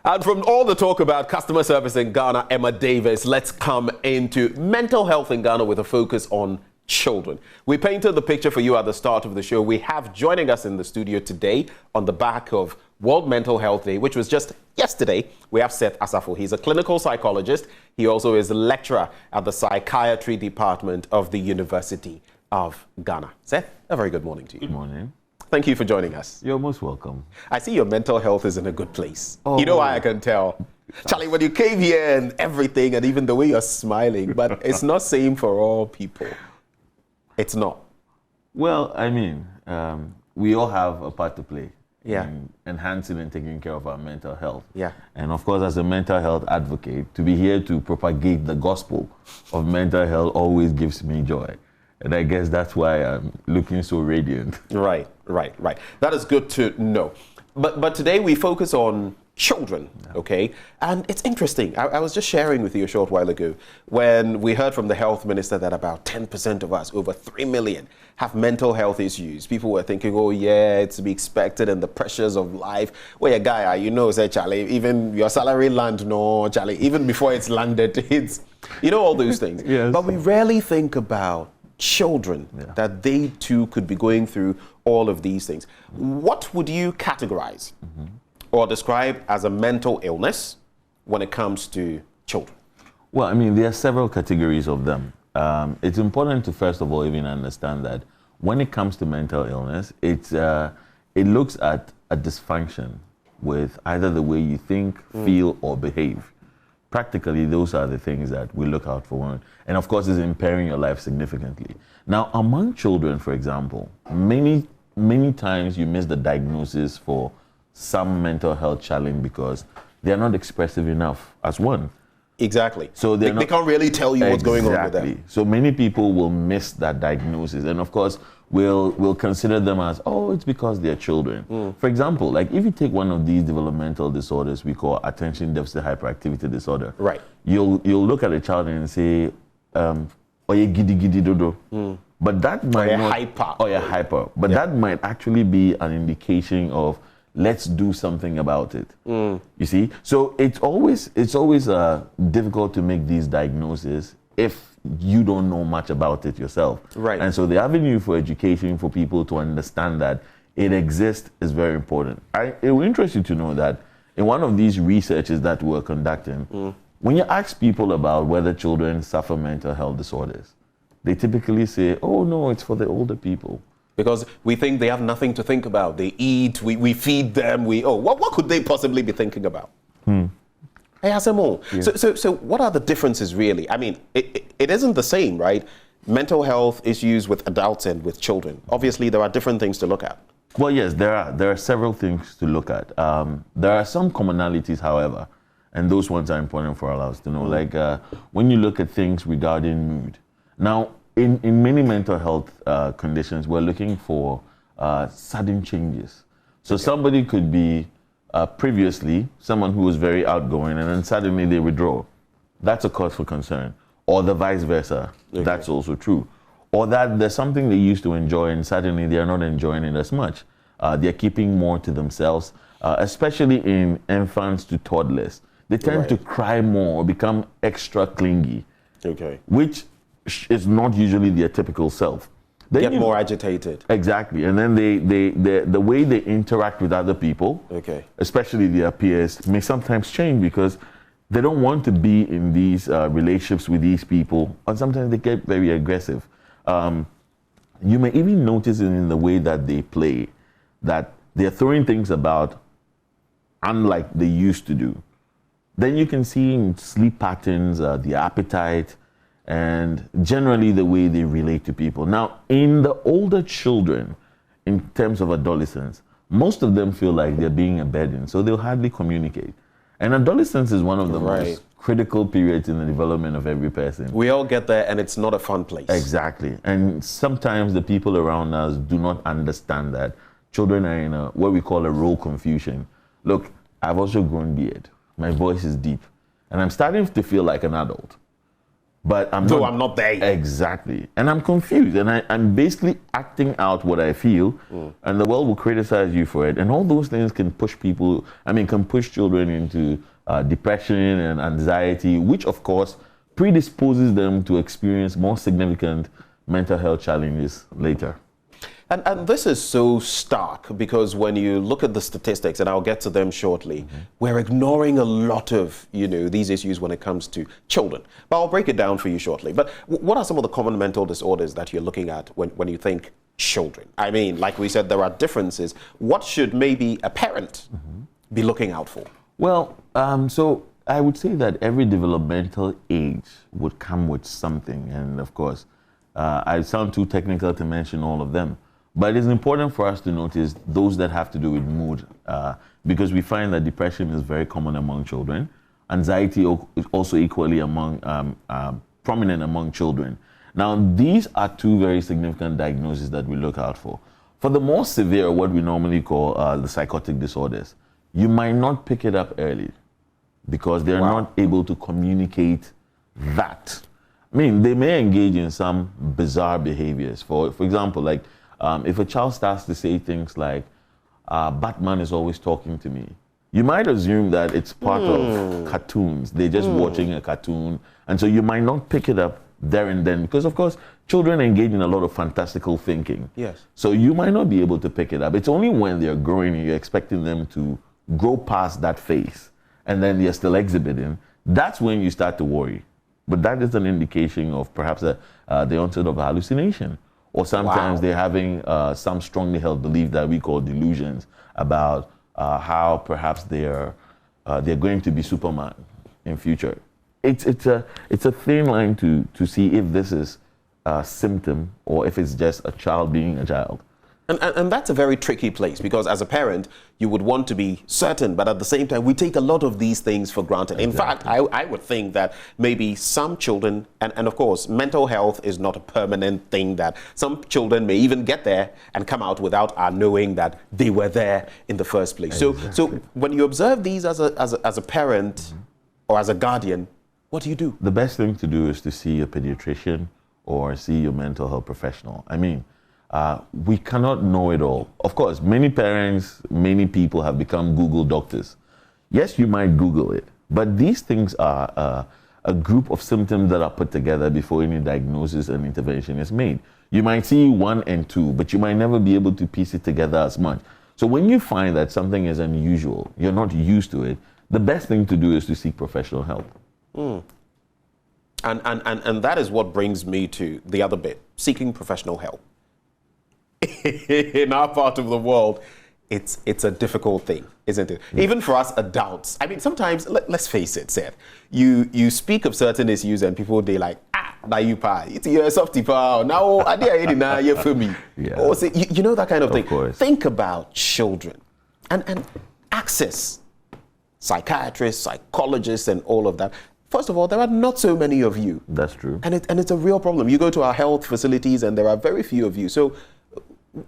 And from all the talk about customer service in Ghana, Emma Davis, let's come into mental health in Ghana with a focus on children. We painted the picture for you at the start of the show. We have joining us in the studio today on the back of World Mental Health Day, which was just yesterday. We have Seth Asafo. He's a clinical psychologist. He also is a lecturer at the psychiatry department of the University of Ghana. Seth, a very good morning to you. Good morning. Thank you for joining us. You're most welcome. I see your mental health is in a good place. Oh. You know why I can tell. Charlie, when you came here and everything, and even the way you're smiling, but it's not same for all people. It's not. Well, I mean, we all have a part to play in enhancing and taking care of our mental health. Yeah. And of course, as a mental health advocate, to be here to propagate the gospel of mental health always gives me joy. And I guess that's why I'm looking so radiant. Right. That is good to know. But today we focus on children, okay? And it's interesting. I was just sharing with you a short while ago when we heard from the health minister that about 10% of us, over 3 million, have mental health issues. People were thinking, oh yeah, it's to be expected and the pressures of life. Well, a guy, you know, say, Charlie, even your salary land, no, Charlie, even before it's landed, it's, you know, all those things. Yes. But we rarely think about children, that they too could be going through all of these things. What would you categorize or describe as a mental illness when it comes to children? Well, I mean, there are several categories of them. It's important to, first of all, even understand that when it comes to mental illness, it looks at a dysfunction with either the way you think, feel, or behave. Practically, those are the things that we look out for. And of course, it's impairing your life significantly. Now, among children, for example, many times you miss the diagnosis for some mental health challenge because they're not expressive enough as one. Exactly. So they can't really tell you what's going on with them. So many people will miss that diagnosis. And of course, we'll consider them as, oh, it's because they're children. For example, like if you take one of these developmental disorders we call attention deficit hyperactivity disorder, right? You'll look at a child and say, oye gidi gidi dodo. But that might not, hyper. But that might actually be an indication of let's do something about it. You see? So it's always difficult to make these diagnoses if you don't know much about it yourself. Right. And so the avenue for education for people to understand that it exists is very important. It will interest you to know that in one of these researches that we're conducting, when you ask people about whether children suffer mental health disorders, they typically say, oh no, it's for the older people. Because we think they have nothing to think about. They eat, we feed them, what could they possibly be thinking about? Hey, Asemo. Yeah. So what are the differences really? I mean, it isn't the same, right? Mental health issues with adults and with children. Obviously, there are different things to look at. Well, yes, there are several things to look at. There are some commonalities, however, and those ones are important for all of us to know. Like when you look at things regarding mood. Now, in many mental health conditions, we're looking for sudden changes. So somebody could be previously someone who was very outgoing and then suddenly they withdraw. That's a cause for concern. Or the vice versa. That's also true. Or that there's something they used to enjoy and suddenly they're not enjoying it as much. They're keeping more to themselves, especially in infants to toddlers. They tend to cry more or become extra clingy, which is not usually their typical self. They get more agitated. Exactly. And then the way they interact with other people, especially their peers, may sometimes change because they don't want to be in these relationships with these people, and sometimes they get very aggressive. You may even notice it in the way that they play, that they're throwing things about unlike they used to do. Then you can see in sleep patterns, the appetite, and generally the way they relate to people. Now, in the older children, in terms of adolescents, most of them feel like they're being a burden, so they'll hardly communicate. And adolescence is one of the most critical periods in the development of every person. We all get there, and it's not a fun place. Exactly. And sometimes the people around us do not understand that children are in what we call a role confusion. Look, I've also grown beard. My voice is deep. And I'm starting to feel like an adult. But I'm not there yet. Exactly. And I'm confused. And I'm basically acting out what I feel. And the world will criticize you for it. And all those things can push children into depression and anxiety, which of course predisposes them to experience more significant mental health challenges later. And this is so stark because when you look at the statistics, and I'll get to them shortly, we're ignoring a lot of, these issues when it comes to children. But I'll break it down for you shortly. But what are some of the common mental disorders that you're looking at when you think children? I mean, like we said, there are differences. What should maybe a parent be looking out for? Well, so I would say that every developmental age would come with something. And of course, I sound too technical to mention all of them. But it's important for us to notice those that have to do with mood, because we find that depression is very common among children. Anxiety is also equally prominent among children. Now, these are two very significant diagnoses that we look out for. For the more severe, what we normally call the psychotic disorders, you might not pick it up early because they're not able to communicate that. I mean, they may engage in some bizarre behaviors. For example, like, if a child starts to say things like, Batman is always talking to me, you might assume that it's part of cartoons. They're just watching a cartoon. And so you might not pick it up there and then because, of course, children engage in a lot of fantastical thinking. Yes. So you might not be able to pick it up. It's only when they're growing and you're expecting them to grow past that phase and then they're still exhibiting. That's when you start to worry. But that is an indication of perhaps the onset of hallucination. Or sometimes they're having some strongly held belief that we call delusions about how perhaps they're going to be Superman in future. It's a thin line to see if this is a symptom or if it's just a child being a child. And that's a very tricky place because as a parent, you would want to be certain, but at the same time, we take a lot of these things for granted. Exactly. In fact, I would think that maybe some children, and of course, mental health is not a permanent thing, that some children may even get there and come out without our knowing that they were there in the first place. Exactly. So when you observe these as a parent or as a guardian, what do you do? The best thing to do is to see a pediatrician or see your mental health professional. I mean, we cannot know it all. Of course, many parents, many people have become Google doctors. Yes, you might Google it, but these things are a group of symptoms that are put together before any diagnosis and intervention is made. You might see 1 and 2, but you might never be able to piece it together as much. So when you find that something is unusual, you're not used to it, the best thing to do is to seek professional help. And that is what brings me to the other bit, seeking professional help. In our part of the world, it's a difficult thing, isn't it? Even for us adults. I mean, sometimes, let's face it, Seth, you speak of certain issues and people, they like, now you pay. It's your softy power. Now, I did now you're for me. Or say, you know, that kind of thing. Course. Think about children and access psychiatrists, psychologists, and all of that. First of all, there are not so many of you. That's true. And it's a real problem. You go to our health facilities and there are very few of you. So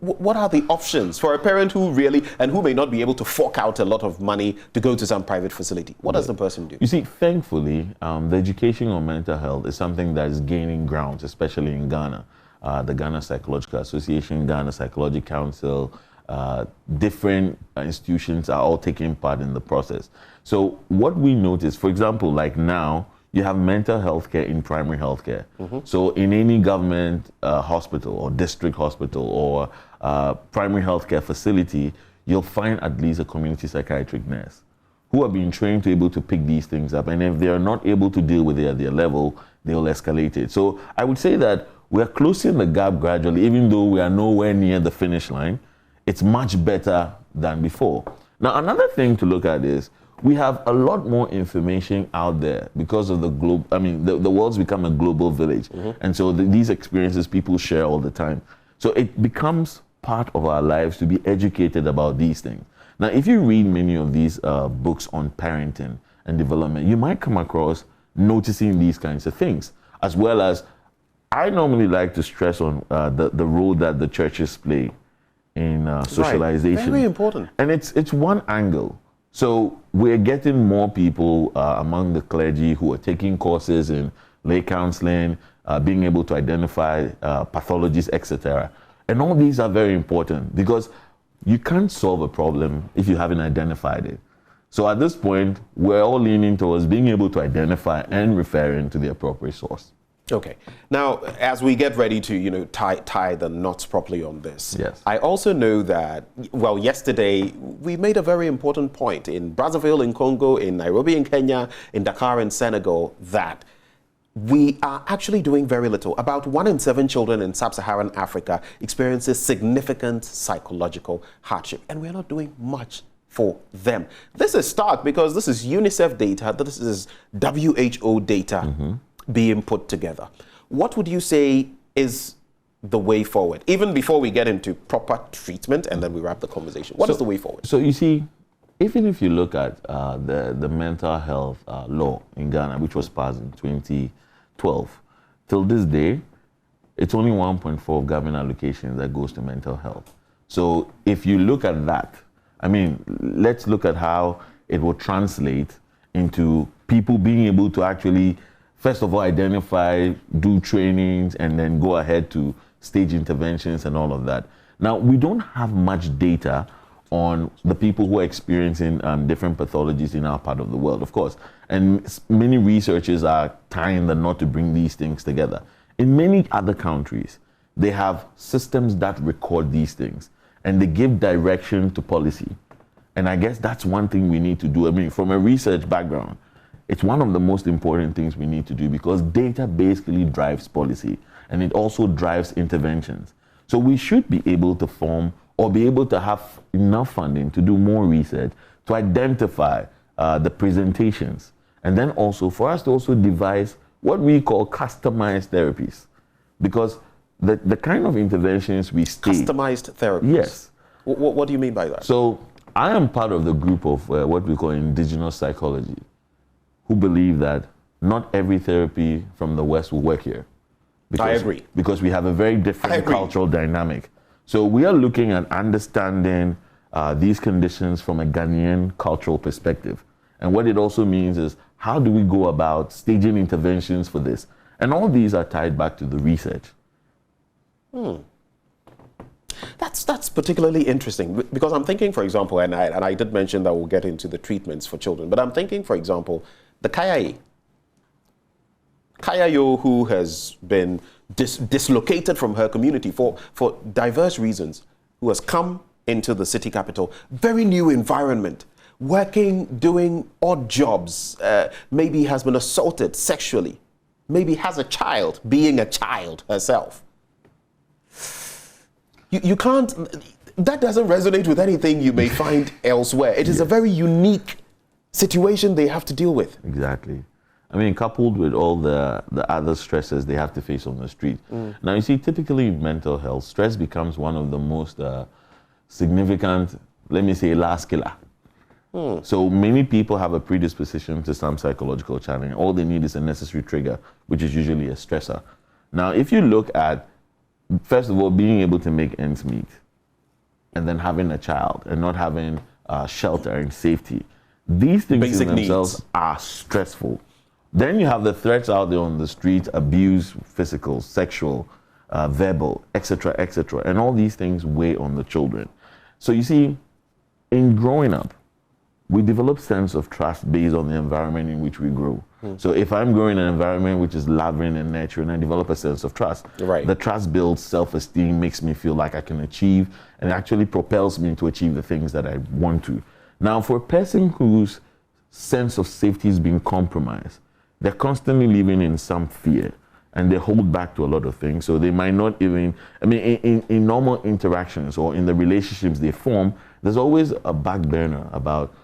what are the options for a parent who may not be able to fork out a lot of money to go to some private facility? What does the person do? You see, thankfully, the education on mental health is something that is gaining grounds, especially in Ghana. The Ghana Psychological Association, Ghana Psychology Council, different institutions are all taking part in the process. So what we notice, for example, like now, you have mental health care in primary health care. So in any government hospital or district hospital or primary health care facility, you'll find at least a community psychiatric nurse who are being trained to be able to pick these things up. And if they're not able to deal with it at their level, they'll escalate it. So I would say that we're closing the gap gradually, even though we are nowhere near the finish line. It's much better than before. Now, another thing to look at is we have a lot more information out there because of the globe. I mean, the world's become a global village. And so these experiences people share all the time. So it becomes part of our lives to be educated about these things. Now, if you read many of these books on parenting and development, you might come across noticing these kinds of things, as well as I normally like to stress on the role that the churches play in socialization. Right. Very important. And it's one angle. So we're getting more people among the clergy who are taking courses in lay counseling, being able to identify pathologies, etc. And all these are very important because you can't solve a problem if you haven't identified it. So at this point, we're all leaning towards being able to identify and referring to the appropriate source. Okay. Now, as we get ready to, tie the knots properly on this, yes, I also know that, well, yesterday we made a very important point in Brazzaville in Congo, in Nairobi in Kenya, in Dakar in Senegal, that we are actually doing very little. About 1 in 7 children in sub-Saharan Africa experiences significant psychological hardship, and we're not doing much for them. This is stark because this is UNICEF data, this is WHO data being put together. What would you say is the way forward? Even before we get into proper treatment and then we wrap the conversation, what is the way forward? So you see, even if you look at the mental health law in Ghana, which was passed in 2012, till this day, it's only 1.4 of government allocations that goes to mental health. So if you look at that, I mean, let's look at how it will translate into people being able to actually, first of all, identify, do trainings, and then go ahead to stage interventions and all of that. Now, we don't have much data on the people who are experiencing different pathologies in our part of the world, of course. And many researchers are tying the knot to bring these things together. In many other countries, they have systems that record these things, and they give direction to policy. And I guess that's one thing we need to do. I mean, from a research background, it's one of the most important things we need to do because data basically drives policy and it also drives interventions. So we should be able to form or be able to have enough funding to do more research, to identify the presentations, and then also for us to also devise what we call customized therapies. Because the kind of interventions we state... Customized therapies? Yes. What do you mean by that? So I am part of the group of what we call indigenous psychology, who believe that not every therapy from the West will work here. I agree. Because we have a very different cultural dynamic. So we are looking at understanding these conditions from a Ghanaian cultural perspective. And what it also means is, how do we go about staging interventions for this? And all these are tied back to the research. That's particularly interesting because I'm thinking, for example, and I did mention that we'll get into the treatments for children, but I'm thinking, for example, the Kayaye, who has been dislocated from her community for diverse reasons, who has come into the city capital, very new environment, working, doing odd jobs, maybe has been assaulted sexually, maybe has a child, being a child herself. You can't, that doesn't resonate with anything you may find elsewhere. It is a very unique situation they have to deal with. Exactly. I mean, coupled with all the other stresses they have to face on the street. Now, you see, typically in mental health, stress becomes one of the most significant, let me say, last killer. So many people have a predisposition to some psychological challenge. All they need is a necessary trigger, which is usually a stressor. Now, if you look at, first of all, being able to make ends meet, and then having a child, and not having shelter and safety, these things Basic in themselves needs are stressful. Then you have the threats out there on the street, abuse, physical, sexual, verbal, etc., etc. And all these things weigh on the children. So you see, in growing up, we develop sense of trust based on the environment in which we grow. So if I'm growing in an environment which is loving and nurturing, I develop a sense of trust. Right. The trust builds self-esteem, makes me feel like I can achieve, and actually propels me to achieve the things that I want to. Now, for a person whose sense of safety is being compromised, they're constantly living in some fear, and they hold back to a lot of things. So they might not even, I mean, in normal interactions or in the relationships they form, there's always a back burner about,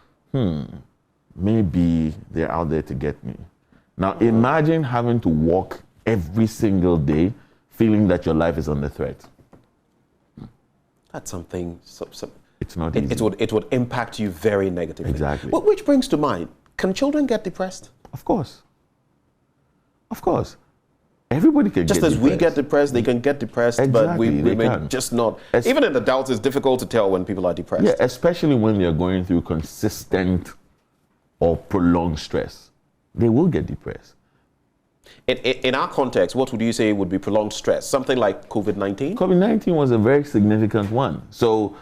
maybe they're out there to get me. Now, imagine having to walk every single day feeling that your life is under threat. That's something, It's not easy. it would impact you very negatively. Exactly. Well, which brings to mind, can children get depressed? Of course. Of course. Everybody can Just get as depressed. we get depressed, they can get depressed, but Exactly, we they may can. just not. Even in adults, it's difficult to tell when people are depressed. Yeah, especially when they're going through consistent or prolonged stress. They will get depressed. In our context, what would you say would be prolonged stress? Something like COVID-19? COVID-19 was a very significant one. So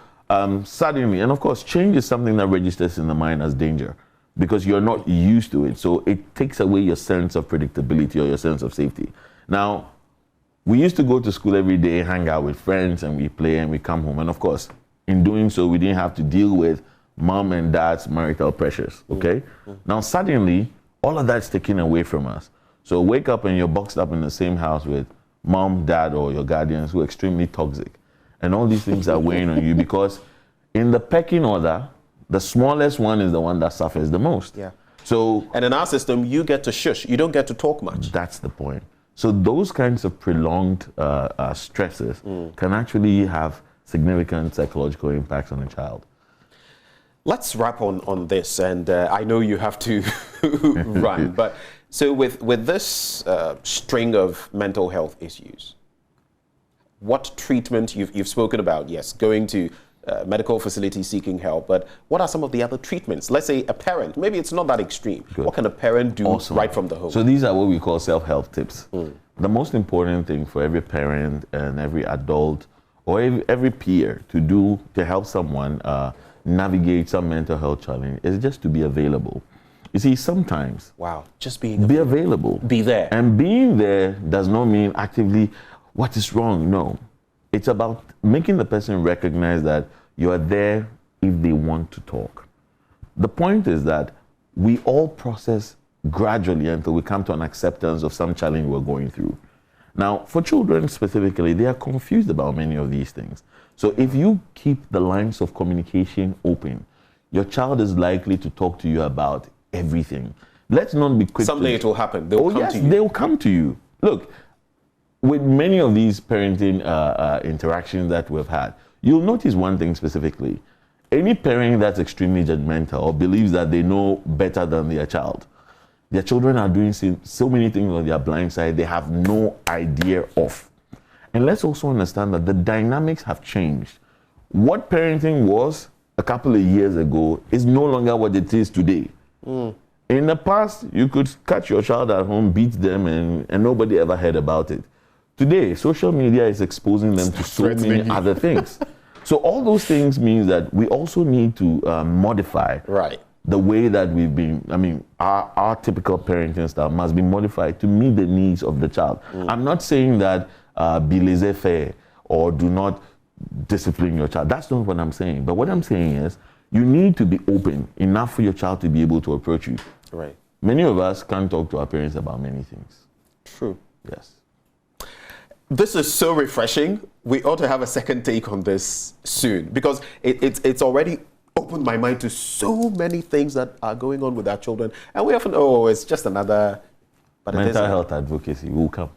suddenly, and of course, change is something that registers in the mind as danger because you're not used to it. So it takes away your sense of predictability or your sense of safety. Now, we used to go to school every day, hang out with friends, and we play and we come home. And of course, in doing so, we didn't have to deal with mom and dad's marital pressures, okay? Now, suddenly, all of that's taken away from us. So wake up and you're boxed up in the same house with mom, dad, or your guardians who are extremely toxic. And all these things are weighing on you because in the pecking order, the smallest one is the one that suffers the most. Yeah. So, and in our system, you get to shush. You don't get to talk much. That's the point. So those kinds of prolonged stresses can actually have significant psychological impacts on a child. Let's wrap on this, and I know you have to run, but so with this string of mental health issues, what treatment you've spoken about? Yes, going to medical facilities seeking help, but what are some of the other treatments? Let's say a parent, maybe it's not that extreme. Good. What can a parent do right from the home? So these are what we call self-help tips. The most important thing for every parent and every adult or every peer to do to help someone navigate some mental health challenge is just to be available. You see, sometimes just being available. Be there. And being there does not mean actively what is wrong. No. It's about making the person recognize that you are there if they want to talk. The point is that we all process gradually until we come to an acceptance of some challenge we're going through. Now, for children specifically, they are confused about many of these things. So if you keep the lines of communication open, your child is likely to talk to you about everything. Let's not be quick. Someday it will happen. They'll come to you. They'll come to you. Look, with many of these parenting interactions that we've had, you'll notice one thing specifically. Any parent that's extremely judgmental or believes that they know better than their child, their children are doing so many things on their blind side they have no idea of. And let's also understand that the dynamics have changed. What parenting was a couple of years ago is no longer what it is today. In the past, you could catch your child at home, beat them, and nobody ever heard about it. Today, social media is exposing them to so many other things. So all those things means that we also need to modify the way that we've been, our typical parenting style must be modified to meet the needs of the child. I'm not saying that be laissez-faire or do not discipline your child. That's not what I'm saying. But what I'm saying is you need to be open enough for your child to be able to approach you. Right. Many of us can't talk to our parents about many things. True. Yes. This is so refreshing. We ought to have a second take on this soon because it's already opened my mind to so many things that are going on with our children. And we often, it's just another... But mental health advocacy will come.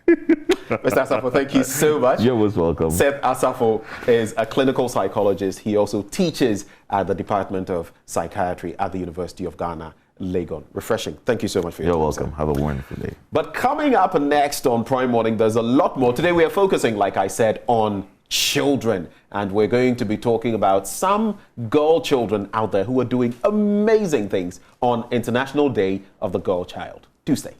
Mr. Asafo, thank you so much. You're most welcome. Seth Asafo is a clinical psychologist. He also teaches at the Department of Psychiatry at the University of Ghana, Legon. Refreshing. Thank you so much for your time. You're welcome. Have a wonderful day. But coming up next on Prime Morning, there's a lot more. Today we are focusing, like I said, on children. And we're going to be talking about some girl children out there who are doing amazing things on International Day of the Girl Child. Do stay.